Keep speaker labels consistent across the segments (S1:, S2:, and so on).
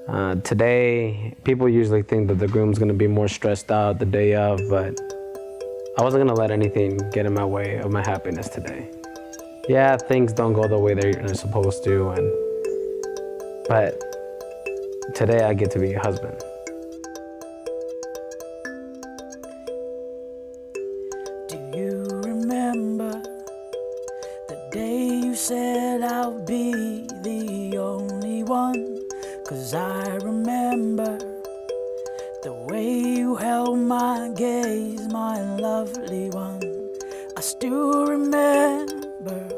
S1: Today, people usually think that the groom's gonna be more stressed out the day of, but I wasn't gonna let anything get in my way of my happiness today. Yeah, things don't go the way they're supposed to, but today I get to be a husband.
S2: Do you remember the day you said I'll be the only one? 'Cause I remember the way you held my gaze, my lovely one. I still remember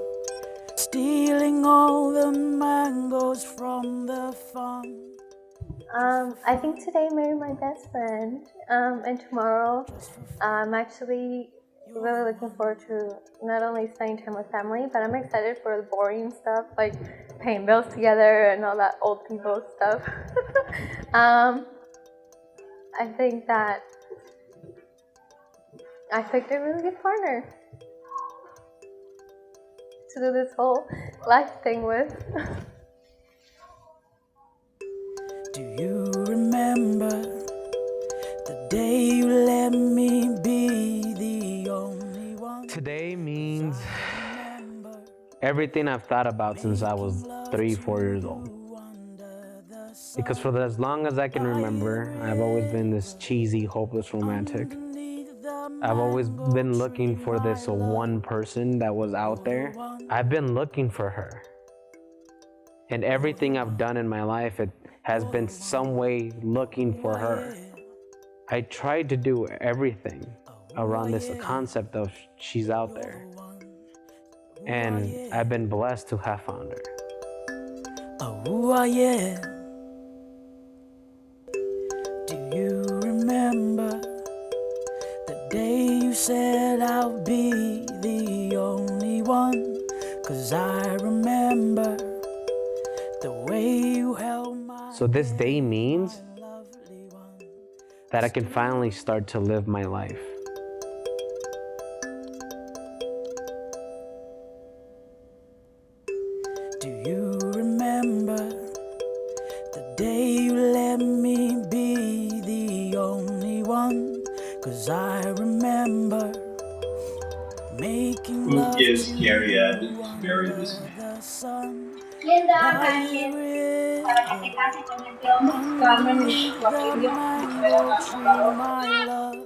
S2: stealing all the mangoes from the farm.
S3: I think today I married my best friend, and tomorrow I'm actually really looking forward to not only spending time with family, but I'm excited for the boring stuff like paying bills together and all that old people stuff. I think that I picked a really good partner to do this whole life thing with.
S2: Do you remember the day you let me be the only one?
S1: Today means everything I've thought about since I was 3-4 years old. Because for as long as I can remember, I've always been this cheesy, hopeless romantic. I've always been looking for this one person that was out there. I've been looking for her. And everything I've done in my life, it has been some way looking for her. I tried to do everything around this concept of she's out there. And I've been blessed to have found her.
S2: Oh, yeah. Do you remember the day you said I'll be the only one? 'Cause I remember the way you held my.
S1: So this day means that I can finally start to live my life.
S2: Do you remember the day you let me be the only one? 'Cause I remember making love
S4: Who is Carrie Ed to marry this man?
S2: the sun.
S5: Linda Sánchez, para que se case con este hombre, Carmen su apellido, Rivera Salvador.
S2: My love,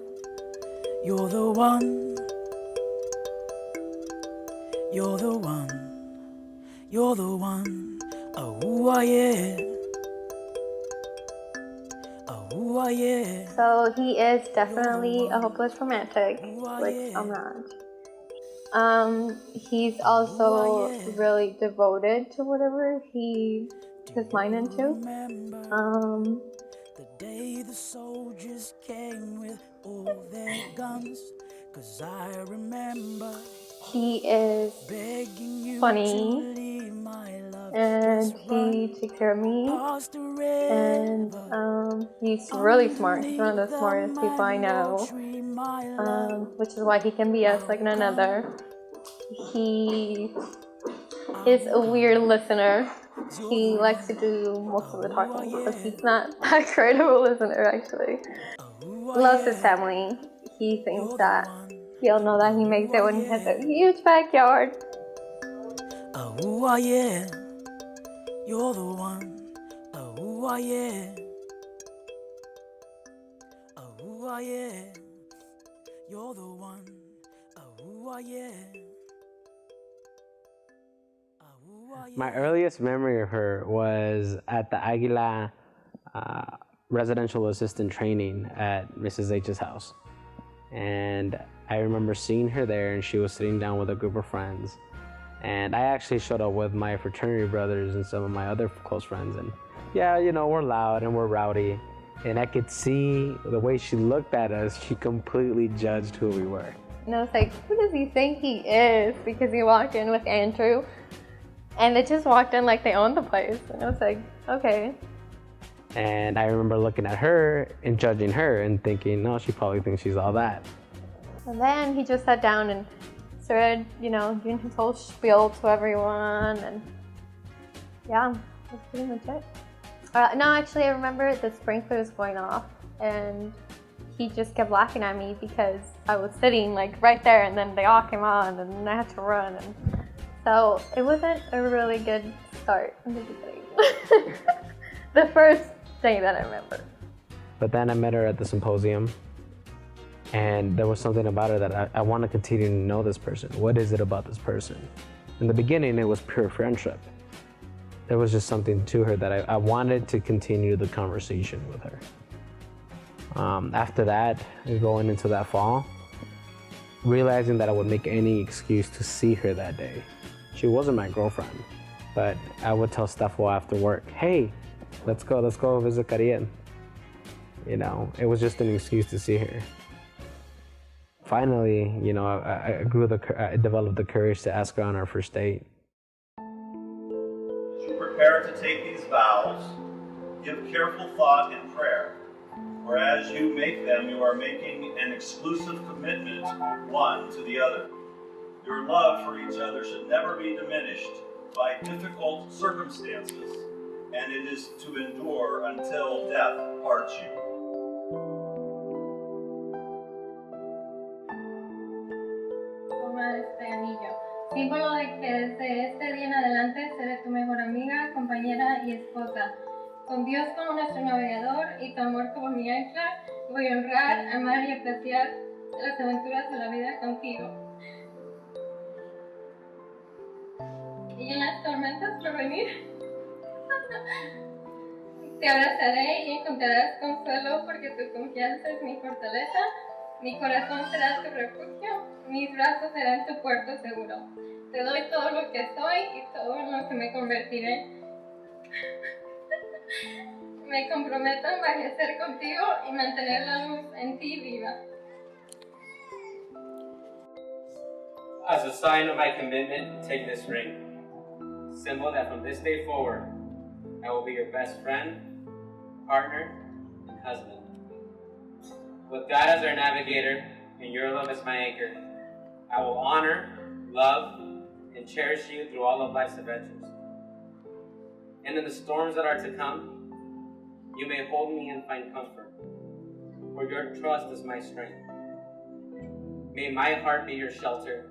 S2: you're the one. You're the one. You're the one. Oh, yeah. Oh, yeah.
S3: So he is definitely a hopeless romantic, which I'm not. He's also really devoted to whatever he puts his mind into.
S2: The day the soldiers came with all their guns, 'cause I remember
S3: he is funny, and he takes care of me, and he's really smart. He's one of the smartest people I know, which is why he can be us like none other. He is a weird listener. He likes to do most of the talking because he's not that great of a listener, actually. Loves his family. He thinks that he'll know that he makes it when he has a huge backyard.
S2: Oh, yeah. You're the one. Oh, yeah. Oh, yeah. You're the one. Oh, yeah.
S1: My earliest memory of her was at the Aguila residential assistant training at Mrs. H's house. And I remember seeing her there, and she was sitting down with a group of friends. And I actually showed up with my fraternity brothers and some of my other close friends. And yeah, you know, we're loud and we're rowdy. And I could see the way she looked at us, she completely judged who we were.
S3: And I was like, who does he think he is? Because he walked in with Andrew, and they just walked in like they owned the place. And I was like, okay.
S1: And I remember looking at her and judging her and thinking, no, she probably thinks she's all that.
S3: And then he just sat down and started, you know, doing his whole spiel to everyone. And yeah, that's pretty much it. No, actually, I remember the sprinkler was going off, and he just kept laughing at me because I was sitting like right there, and then they all came on, and then I had to run, and so it wasn't a really good start in the beginning. The first thing that I remember.
S1: But then I met her at the symposium, and there was something about her that I want to continue to know this person. What is it about this person? In the beginning, it was pure friendship. There was just something to her that I wanted to continue the conversation with her. After that, going into that fall, realizing that I would make any excuse to see her that day. She wasn't my girlfriend, but I would tell Steffo after work, hey, let's go visit Kariel. You know, it was just an excuse to see her. Finally, you know, I developed the courage to ask her on our first date.
S4: Prepare to take these vows, give careful thought in prayer, for as you make them, you are making an exclusive commitment one to the other. Your love for each other should never be diminished by difficult circumstances, and it is to endure until death parts you.
S6: Toma este anillo, símbolo de que desde este día en adelante seré tu mejor amiga, compañera y esposa. Con Dios como nuestro navegador y tu amor como mi ancla, voy a honrar, amar y apreciar las aventuras de la vida contigo. Y en las tormentas por venir, te abrazaré y encontrarás consuelo porque tu confianza es mi fortaleza, mi corazón será tu refugio, mis brazos serán tu puerto seguro. Te doy todo lo que soy y todo en lo que me convertiré. Me comprometo a envejecer contigo y mantener la luz en ti viva.
S7: As a sign of my commitment, take this ring. Symbol that from this day forward, I will be your best friend, partner, and husband. With God as our navigator and your love as my anchor, I will honor, love, and cherish you through all of life's adventures. And in the storms that are to come, you may hold me and find comfort, for your trust is my strength. May my heart be your shelter,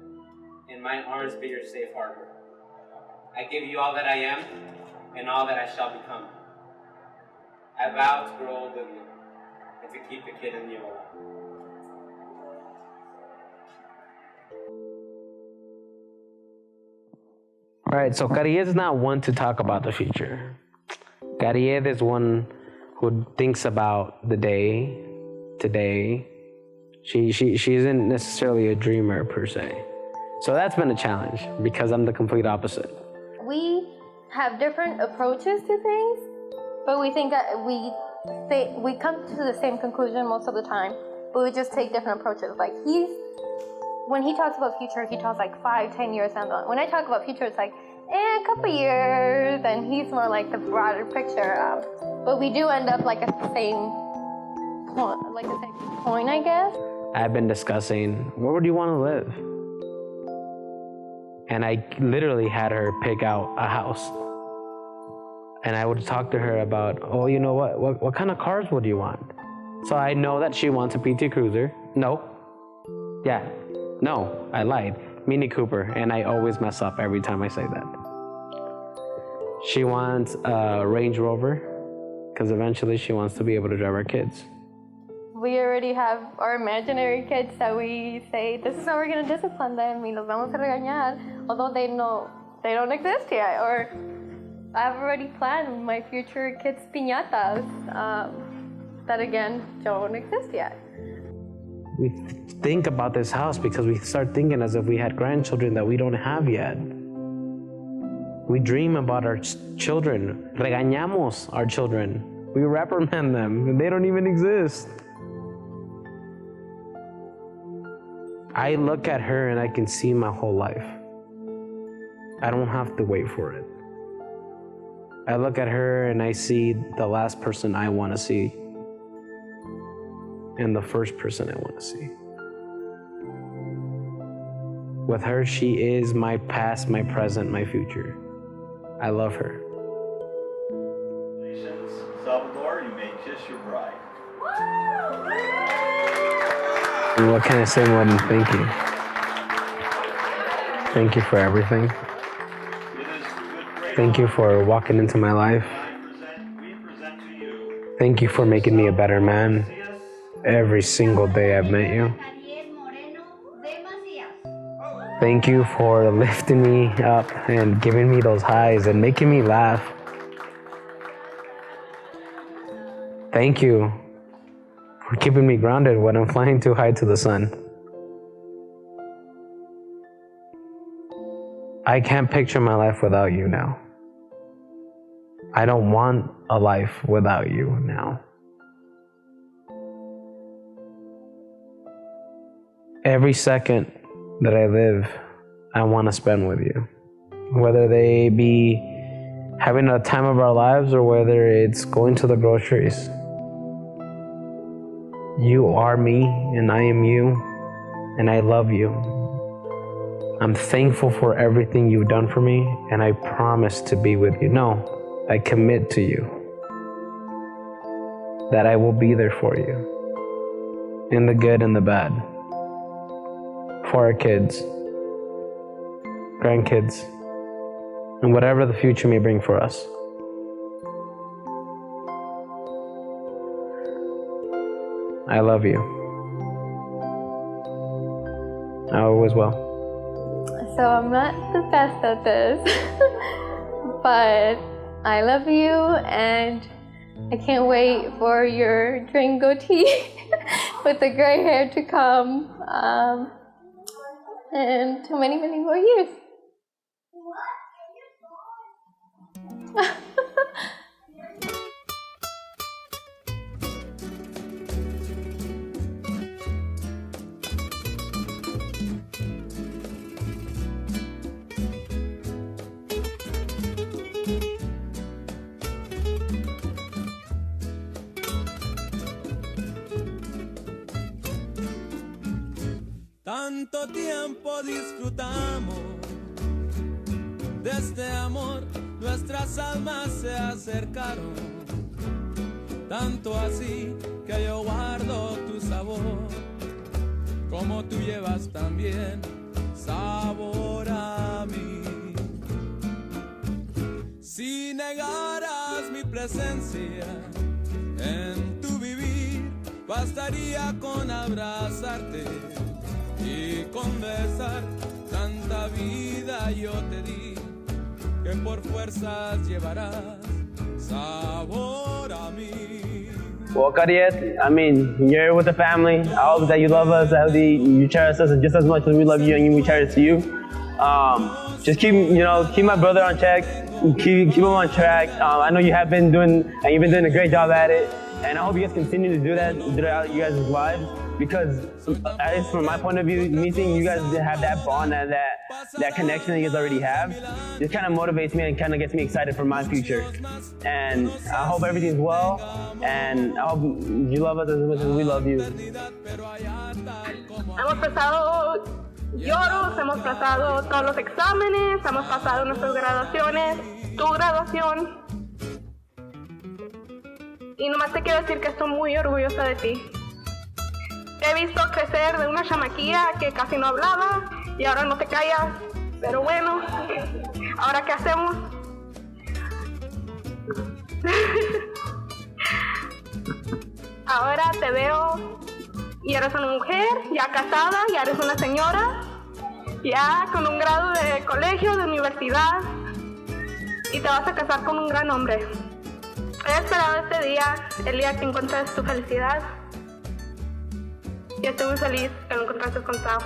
S7: and my arms be your safe harbor. I give you all that I am, and all that I shall become. I vow to grow old with you, and to keep the kid in you alive.
S1: All right, so Kariel is not one to talk about the future. Kariel is one who thinks about the day, today. She isn't necessarily a dreamer per se. So that's been a challenge because I'm the complete opposite.
S3: We have different approaches to things, but we think that we come to the same conclusion most of the time, but we just take different approaches. Like when he talks about future, he talks like 5-10 years down the line. When I talk about future, it's like, a couple years, and he's more like the broader picture. But we do end up like at the same point, I guess.
S1: I've been discussing, where would you want to live? And I literally had her pick out a house. And I would talk to her about, oh, you know what kind of cars would you want? So I know that she wants a PT Cruiser. No. Yeah. No, I lied. Mini Cooper, and I always mess up every time I say that. She wants a Range Rover, because eventually she wants to be able to drive our kids.
S3: We already have our imaginary kids that we say, this is how we're going to discipline them, y los vamos a regañar, although they don't exist yet. Or I've already planned my future kids' piñatas that, again, don't exist yet.
S1: We think about this house because we start thinking as if we had grandchildren that we don't have yet. We dream about our children. Regañamos our children. We reprimand them, and they don't even exist. I look at her and I can see my whole life. I don't have to wait for it. I look at her and I see the last person I want to see and the first person I want to see. With her, she is my past, my present, my future. I love her.
S4: Congratulations.
S1: And what can I say more than thank you? Thank you for everything. Thank you for walking into my life. Thank you for making me a better man every single day I've met you. Thank you for lifting me up and giving me those highs and making me laugh. Thank you for keeping me grounded when I'm flying too high to the sun. I can't picture my life without you now. I don't want a life without you now. Every second that I live, I want to spend with you. Whether they be having a time of our lives or whether it's going to the groceries. You are me and I am you, and I love you. I'm thankful for everything you've done for me, and I promise to be with you. No, I commit to you that I will be there for you in the good and the bad, for our kids, grandkids, and whatever the future may bring for us. I love you. I always will.
S3: So I'm not the best at this, but I love you and I can't wait for your dream goatee with the gray hair to come, and to many, many more years.
S2: Tanto tiempo disfrutamos de este amor, nuestras almas se acercaron, tanto así que yo guardo tu sabor, como tú llevas también sabor a mí. Si negaras mi presencia en tu vivir, bastaría con abrazarte y con besar. Tanta vida yo te di que por fuerzas llevarás sabor a mí.
S8: Well, Kariet, I mean, you're with the family. I hope that you love us. I hope that you cherish us just as much as we love you and we cherish you. Just keep my brother on check. Keep him on track. I know you have been doing, and you've been doing a great job at it. And I hope you guys continue to do that throughout you guys' lives. Because, at least from my point of view, me seeing you guys have that bond and that connection that you guys already have, just kind of motivates me and kind of gets me excited for my future. And I hope everything's well, and I hope you love us as much as we love you.
S9: Hemos pasado lloros, hemos pasado todos los exámenes, hemos pasado nuestras graduaciones, tu graduación. Y nomás te quiero decir que estoy muy orgullosa de ti. Te he visto crecer de una chamaquilla que casi no hablaba y ahora no te callas. Pero bueno, ¿ahora qué hacemos? Ahora te veo y eres una mujer ya casada, ya eres una señora, ya con un grado de colegio, de universidad, y te vas a casar con un gran hombre. He esperado este día, el día que encuentres tu felicidad. Y estoy muy feliz que lo encontraste con Sao.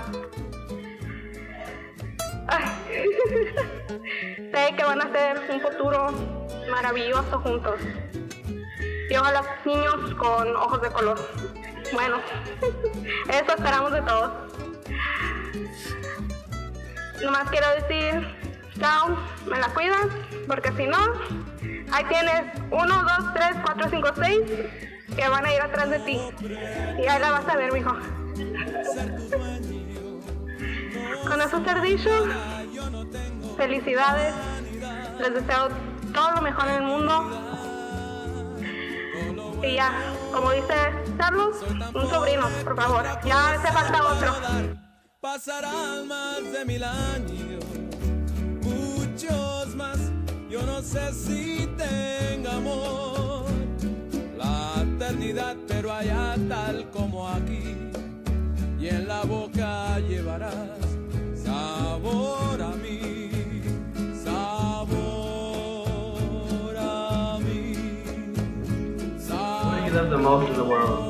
S9: Sé que van a hacer un futuro maravilloso juntos. Y ojalá niños con ojos de color. Bueno, eso esperamos de todos. Nomás quiero decir, Sao, me la cuidas, porque si no, ahí tienes 1, 2, 3, 4, 5, 6 que van a ir atrás de ti. Y ahí la vas a ver, mijo. Con eso ser dicho, felicidades. Les deseo todo lo mejor en el mundo. Y ya, como dice Carlos, un sobrino, por favor. Ya hace falta otro.
S2: Pasarán más de 1000 años, muchos más. Yo no sé si tenga amor, la eternidad, pero allá tal como aquí. Y en la boca llevarás sabor a mí, sabor a mí, sabor.
S8: What do you love the most in the world?